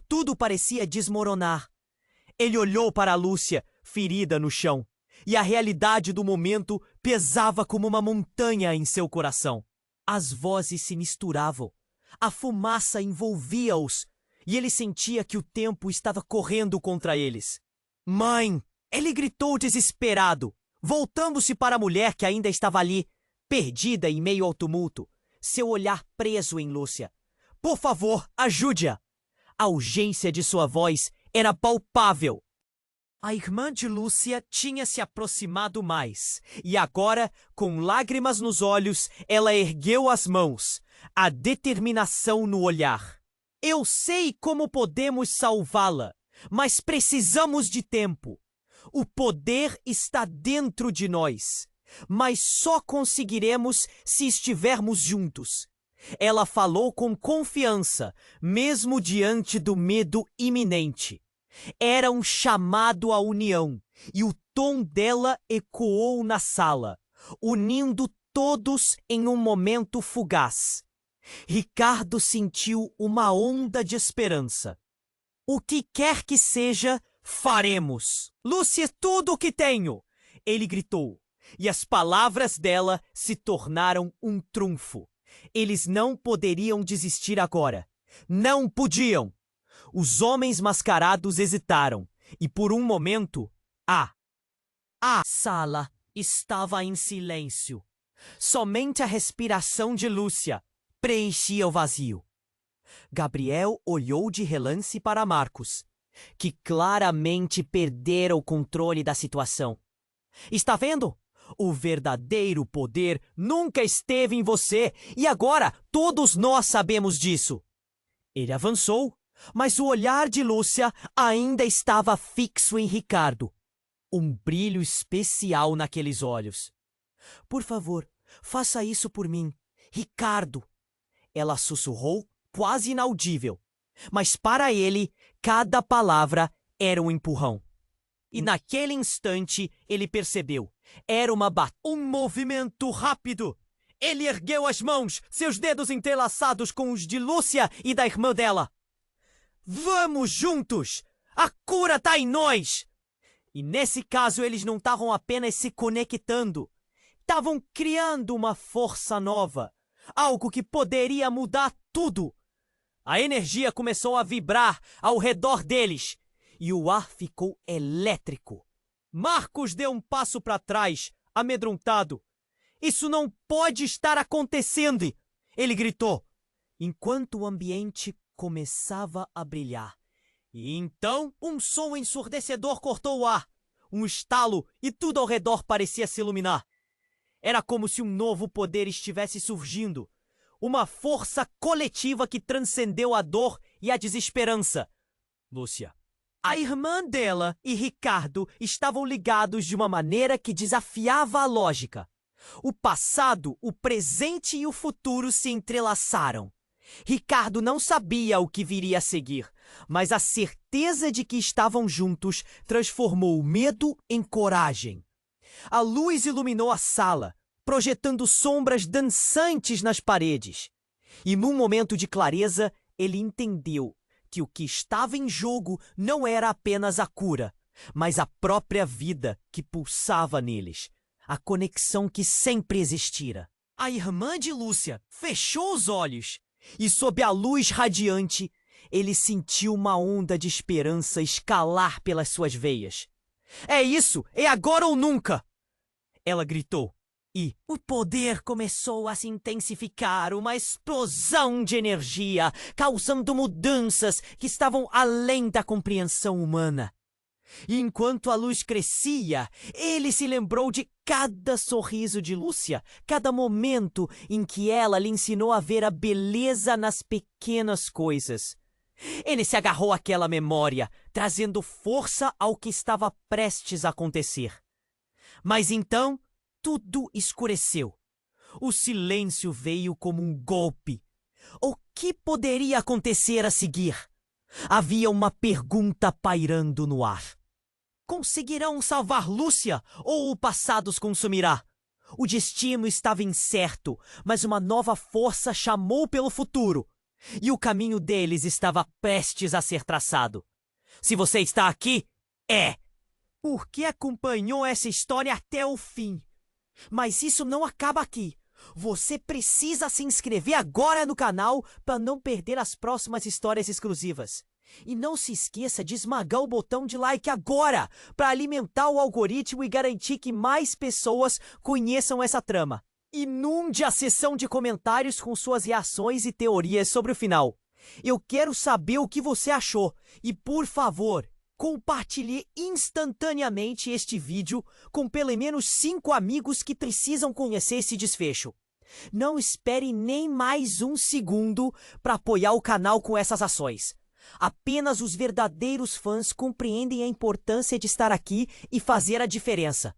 Tudo parecia desmoronar. Ele olhou para Lúcia, ferida no chão, e a realidade do momento pesava como uma montanha em seu coração. As vozes se misturavam, a fumaça envolvia-os, e ele sentia que o tempo estava correndo contra eles. Mãe! Ele gritou desesperado, voltando-se para a mulher que ainda estava ali, perdida em meio ao tumulto, seu olhar preso em Lúcia. Por favor, ajude-a! A urgência de sua voz era palpável. A irmã de Lúcia tinha se aproximado mais, e agora, com lágrimas nos olhos, ela ergueu as mãos, a determinação no olhar. Eu sei como podemos salvá-la, mas precisamos de tempo. O poder está dentro de nós, mas só conseguiremos se estivermos juntos. Ela falou com confiança, mesmo diante do medo iminente. Era um chamado à união, e o tom dela ecoou na sala, unindo todos em um momento fugaz. Ricardo sentiu uma onda de esperança. O que quer que seja, faremos. Lúcia, tudo o que tenho! Ele gritou, e as palavras dela se tornaram um trunfo. Eles não poderiam desistir agora. Não podiam. Os homens mascarados hesitaram, e por um momento, a sala estava em silêncio. Somente a respiração de Lúcia preenchia o vazio. Gabriel olhou de relance para Marcos, que claramente perdera o controle da situação. Está vendo? O verdadeiro poder nunca esteve em você, e agora todos nós sabemos disso. Ele avançou, mas o olhar de Lúcia ainda estava fixo em Ricardo. Um brilho especial naqueles olhos. Por favor, faça isso por mim, Ricardo. Ela sussurrou, quase inaudível. Mas para ele, cada palavra era um empurrão. E naquele instante, ele percebeu. Era um movimento rápido. Ele ergueu as mãos, seus dedos entrelaçados com os de Lúcia e da irmã dela. Vamos juntos! A cura está em nós! E nesse caso, eles não estavam apenas se conectando. Estavam criando uma força nova. Algo que poderia mudar tudo. A energia começou a vibrar ao redor deles. E o ar ficou elétrico. Marcos deu um passo para trás, amedrontado. Isso não pode estar acontecendo! Ele gritou, enquanto o ambiente começava a brilhar. E então, um som ensurdecedor cortou o ar. Um estalo e tudo ao redor parecia se iluminar. Era como se um novo poder estivesse surgindo. Uma força coletiva que transcendeu a dor e a desesperança. Lúcia. A irmã dela e Ricardo estavam ligados de uma maneira que desafiava a lógica. O passado, o presente e o futuro se entrelaçaram. Ricardo não sabia o que viria a seguir, mas a certeza de que estavam juntos transformou o medo em coragem. A luz iluminou a sala, projetando sombras dançantes nas paredes. E num momento de clareza, ele entendeu que o que estava em jogo não era apenas a cura, mas a própria vida que pulsava neles, a conexão que sempre existira. A irmã de Lúcia fechou os olhos e, sob a luz radiante, ele sentiu uma onda de esperança escalar pelas suas veias. É isso! É agora ou nunca! Ela gritou. E o poder começou a se intensificar, uma explosão de energia, causando mudanças que estavam além da compreensão humana. E enquanto a luz crescia, ele se lembrou de cada sorriso de Lúcia, cada momento em que ela lhe ensinou a ver a beleza nas pequenas coisas. Ele se agarrou àquela memória, trazendo força ao que estava prestes a acontecer. Mas então, tudo escureceu. O silêncio veio como um golpe. O que poderia acontecer a seguir? Havia uma pergunta pairando no ar. Conseguirão salvar Lúcia ou o passado os consumirá? O destino estava incerto, mas uma nova força chamou pelo futuro. E o caminho deles estava prestes a ser traçado. Se você está aqui, é porque acompanhou essa história até o fim. Mas isso não acaba aqui. Você precisa se inscrever agora no canal para não perder as próximas histórias exclusivas. E não se esqueça de esmagar o botão de like agora para alimentar o algoritmo e garantir que mais pessoas conheçam essa trama. Inunde a seção de comentários com suas reações e teorias sobre o final. Eu quero saber o que você achou. E, por favor, compartilhe instantaneamente este vídeo com pelo menos 5 amigos que precisam conhecer esse desfecho. Não espere nem mais um segundo para apoiar o canal com essas ações. Apenas os verdadeiros fãs compreendem a importância de estar aqui e fazer a diferença.